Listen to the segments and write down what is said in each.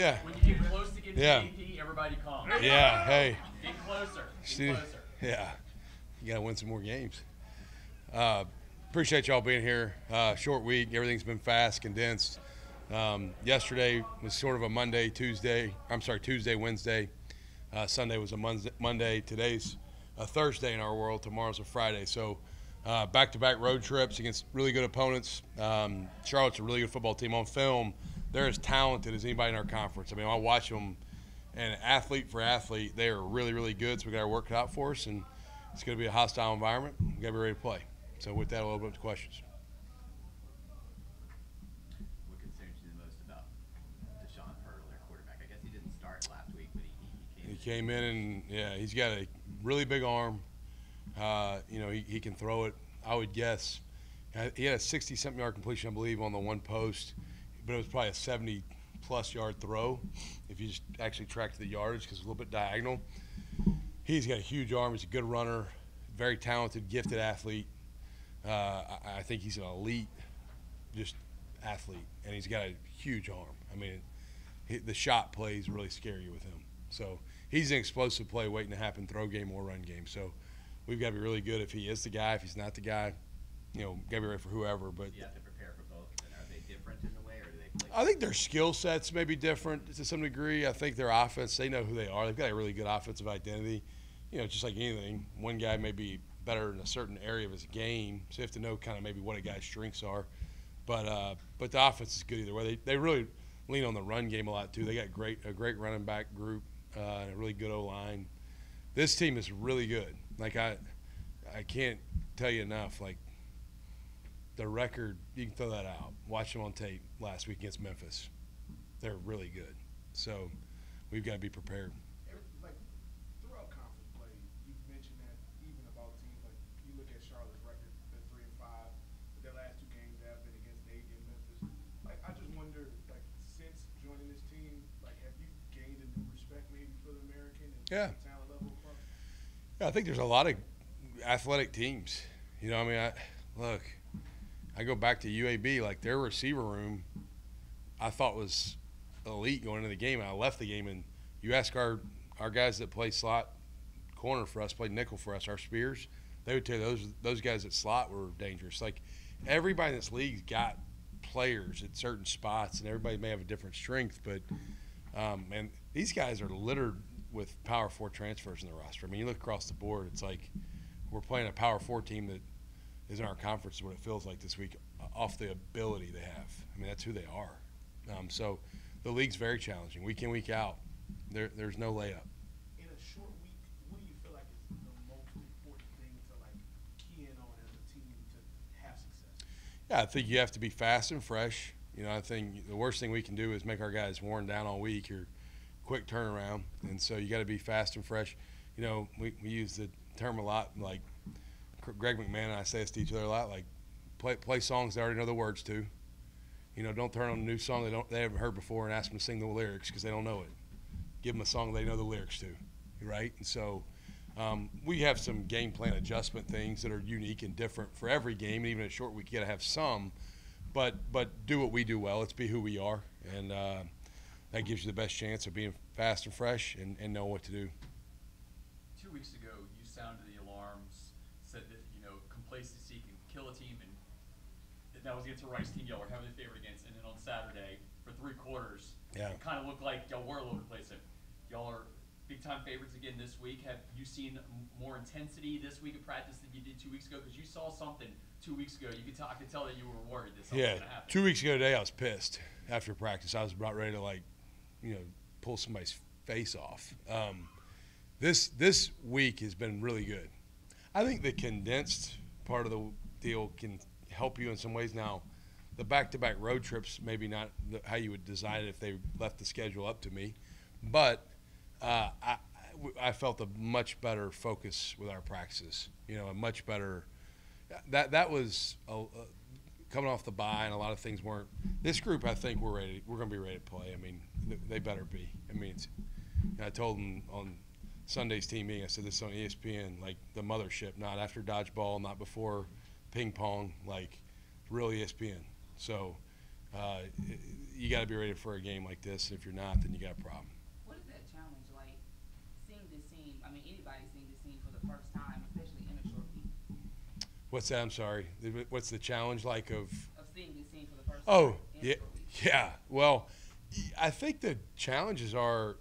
Yeah. When you get close to getting Yeah. AP, everybody calm. Yeah. Hey. Get closer. See, Get closer. yeah. You got to win some more games. Appreciate y'all being here. Short week. Everything's been fast, condensed. Yesterday was sort of a Tuesday, Wednesday. Sunday was a Monday. Today's a Thursday in our world. Tomorrow's a Friday. So back-to-back road trips against really good opponents. Charlotte's a really good football team. On film, they're as talented as anybody in our conference. I mean, I watch them, and athlete for athlete, they are really, really good. So we got to work it out for us, and it's going to be a hostile environment. We got to be ready to play. So with that, a little bit of questions. What concerns you the most about Deshaun Hurdle, their quarterback? I guess he didn't start last week, but he came in and, yeah, he's got a really big arm. He can throw it. I would guess he had a 60-something yard completion, I believe, on the one post, but it was probably a 70-plus yard throw if you just actually tracked the yardage because it's a little bit diagonal. He's got a huge arm. He's a good runner, very talented, gifted athlete. I think he's an elite just athlete, and he's got a huge arm. I mean, the shot plays really scare you with him. So he's an explosive play waiting to happen, throw game or run game. So we've got to be really good if he is the guy. If he's not the guy, got to be ready for whoever. But you have to prepare for both. And are they different in a way, or do they play? I think their skill sets may be different to some degree. I think their offense, they know who they are. They've got a really good offensive identity. Just like anything, one guy may be better in a certain area of his game, so you have to know kind of maybe what a guy's strengths are. But the offense is good either way. They really lean on the run game a lot too. They got a great running back group and a really good O-line. This team is really good. Like I can't tell you enough. Like the record, you can throw that out. Watch them on tape last week against Memphis. They're really good. So we've got to be prepared. Yeah. I think there's a lot of athletic teams. I go back to UAB, like their receiver room I thought was elite going into the game. And I left the game, and you ask our guys that play slot corner for us, play nickel for us, our Spears, they would tell you those guys at slot were dangerous. Like everybody in this league's got players at certain spots, and everybody may have a different strength, but and these guys are littered with Power 4 transfers in the roster. I mean, you look across the board, it's like we're playing a Power 4 team that is in our conference, is what it feels like this week, off the ability they have. I mean, that's who they are. So the league's very challenging. Week in, week out, there's no layup. In a short week, what do you feel like is the most important thing to key in on as a team to have success? Yeah, I think you have to be fast and fresh. I think the worst thing we can do is make our guys worn down all week or quick turnaround, and so you got to be fast and fresh. We use the term a lot, like Greg McMahon and I say this to each other a lot, like play songs they already know the words to. Don't turn on a new song they haven't heard before and ask them to sing the lyrics because they don't know it. Give them a song they know the lyrics to, right? And so we have some game plan adjustment things that are unique and different for every game, and even a short week you got to have some, but do what we do well. Let's be who we are, and that gives you the best chance of being fast and fresh and know what to do. 2 weeks ago, you sounded the alarms, said that, complacency can kill a team, and that was against a Rice team y'all were heavily favored against. And then on Saturday, for 3 quarters, it kind of looked like y'all were a little complacent. Y'all are big-time favorites again this week. Have you seen more intensity this week of practice than you did 2 weeks ago? Because you saw something 2 weeks ago. I could tell that you were worried that something was going to happen. 2 weeks ago today, I was pissed after practice. I was about ready to, pull somebody's face off. This week has been really good. I think the condensed part of the deal can help you in some ways. Now, the back-to-back road trips, maybe not how you would design it if they left the schedule up to me, but I felt a much better focus with our practices. A much better that was coming off the bye, and a lot of things weren't. This group, I think, we're going to be ready to play. I mean, they better be. I mean, I told them on Sunday's team meeting, I said this on ESPN, like the mothership, not after dodgeball, not before ping pong, like real ESPN. So you got to be ready for a game like this. If you're not, then you got a problem. What is that challenge like, seeing this team? I mean, anybody seeing this team for the first time, especially in a short week. What's that? I'm sorry. What's the challenge like of Seeing this team for the first Oh, time in yeah, a short week. yeah. Well, I think the challenges are,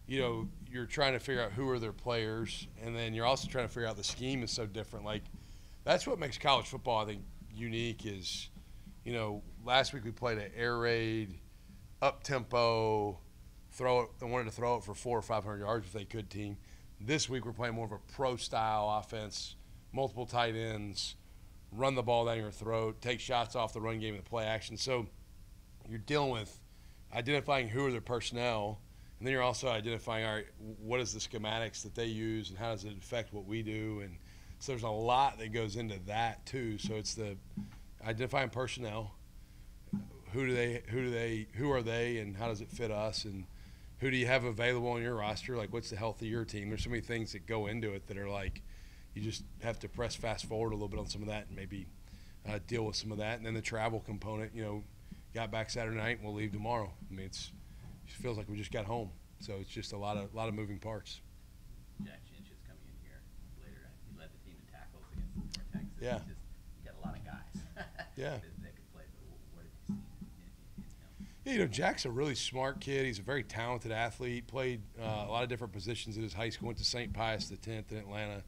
you're trying to figure out who are their players, and then you're also trying to figure out the scheme is so different. Like, that's what makes college football, I think, unique is, last week we played an air raid, up-tempo, they wanted to throw it for 400 or 500 yards if they could team. This week we're playing more of a pro-style offense, multiple tight ends, run the ball down your throat, take shots off the run game and the play action. So you're dealing with identifying who are their personnel, and then you're also identifying, all right, what is the schematics that they use and how does it affect what we do. And so there's a lot that goes into that too. So it's the identifying personnel, who are they and how does it fit us, and who do you have available on your roster, like what's the health of your team. There's so many things that go into it that are like, you just have to press fast forward a little bit on some of that and maybe deal with some of that. And then the travel component, got back Saturday night and we'll leave tomorrow. I mean, it feels like we just got home. So it's just a lot of moving parts. Jack Chinch is coming in here later. He led the team in tackles against North Texas. Yeah. You got a lot of guys Yeah. that could play. But what have you seen in him? Yeah, Jack's a really smart kid. He's a very talented athlete. Played a lot of different positions at his high school. Went to St. Pius X in Atlanta.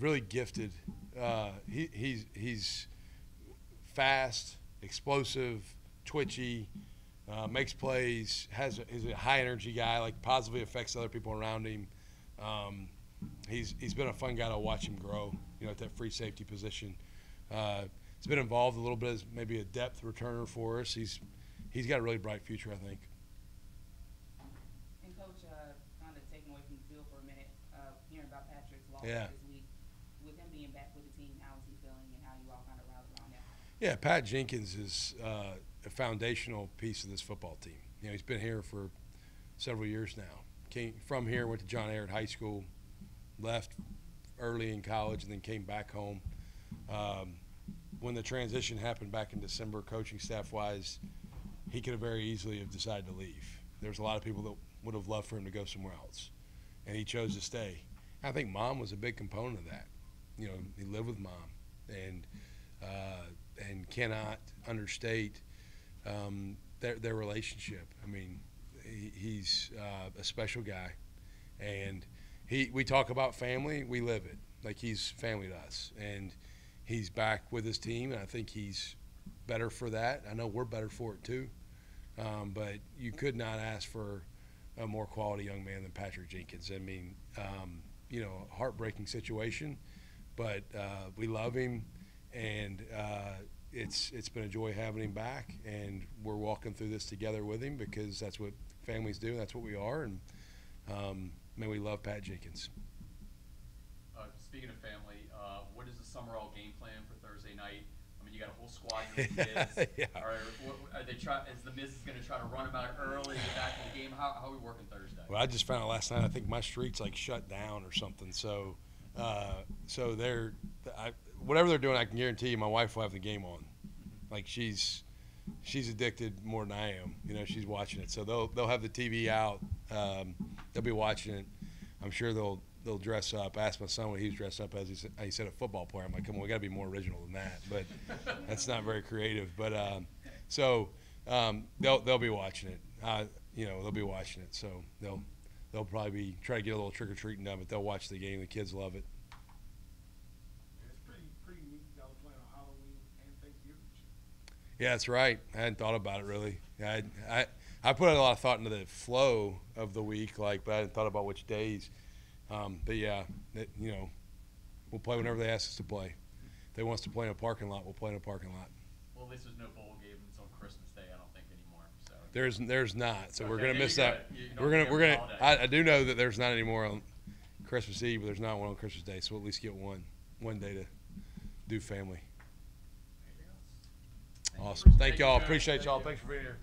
Really gifted. He's fast, explosive, twitchy, makes plays. Is a high energy guy. Like positively affects other people around him. He's been a fun guy to watch him grow. At that free safety position. He's been involved a little bit as maybe a depth returner for us. He's got a really bright future, I think. And Coach, kind of taking away from the field for a minute, hearing about Patrick's loss Yeah. this week, with him being back with the team, how is he feeling and how you all kind of rallied around that? Yeah, Pat Jenkins is a foundational piece of this football team. He's been here for several years now. Came from here, went to John Ehret High School, left early in college, and then came back home. When the transition happened back in December, coaching staff-wise, he could have very easily have decided to leave. There's a lot of people that would have loved for him to go somewhere else, and he chose to stay. I think Mom was a big component of that. He lived with Mom, and cannot understate their relationship. I mean, he's a special guy, and we talk about family, we live it. Like, he's family to us, and he's back with his team, and I think he's better for that. I know we're better for it too, but you could not ask for a more quality young man than Patrick Jenkins. I mean, heartbreaking situation, but we love him, and it's been a joy having him back, and we're walking through this together with him because that's what families do. That's what we are, and man, we love Pat Jenkins. Speaking of family, what is the Sumrall game plan for Thursday night? I mean, you got a whole squad of kids. Yeah. Are they is the Miz going to try to run them out early, get back in the game? How are we working Thursday? Well, I just found out last night. I think my street's like shut down or something. So, whatever they're doing, I can guarantee you, my wife will have the game on. Like, she's addicted more than I am. She's watching it. So they'll have the TV out. They'll be watching it. I'm sure they'll dress up. I asked my son what he was dressed up as. He said a football player. I'm like, come on, we got to be more original than that. But that's not very creative. But they'll be watching it. They'll be watching it. So they'll probably try to get a little trick or treating done. But they'll watch the game. The kids love it. It's pretty neat that y'all are playing on Halloween and Thanksgiving. Yeah, that's right. I hadn't thought about it really. I put a lot of thought into the flow of the week, but I hadn't thought about which days. But yeah, we'll play whenever they ask us to play. If they want us to play in a parking lot, we'll play in a parking lot. Well, at least there's no bowl game until Christmas Day, I don't think, anymore. So There's not. So we're Okay, gonna miss there you that. go. You We're don't gonna. get a holiday. I do know that there's not anymore on Christmas Eve, but there's not one on Christmas Day. So we'll at least get one day to do family. Anything else? Awesome. Thank Thank you, y'all. Joe. Appreciate Thank y'all. you. Thanks for being here.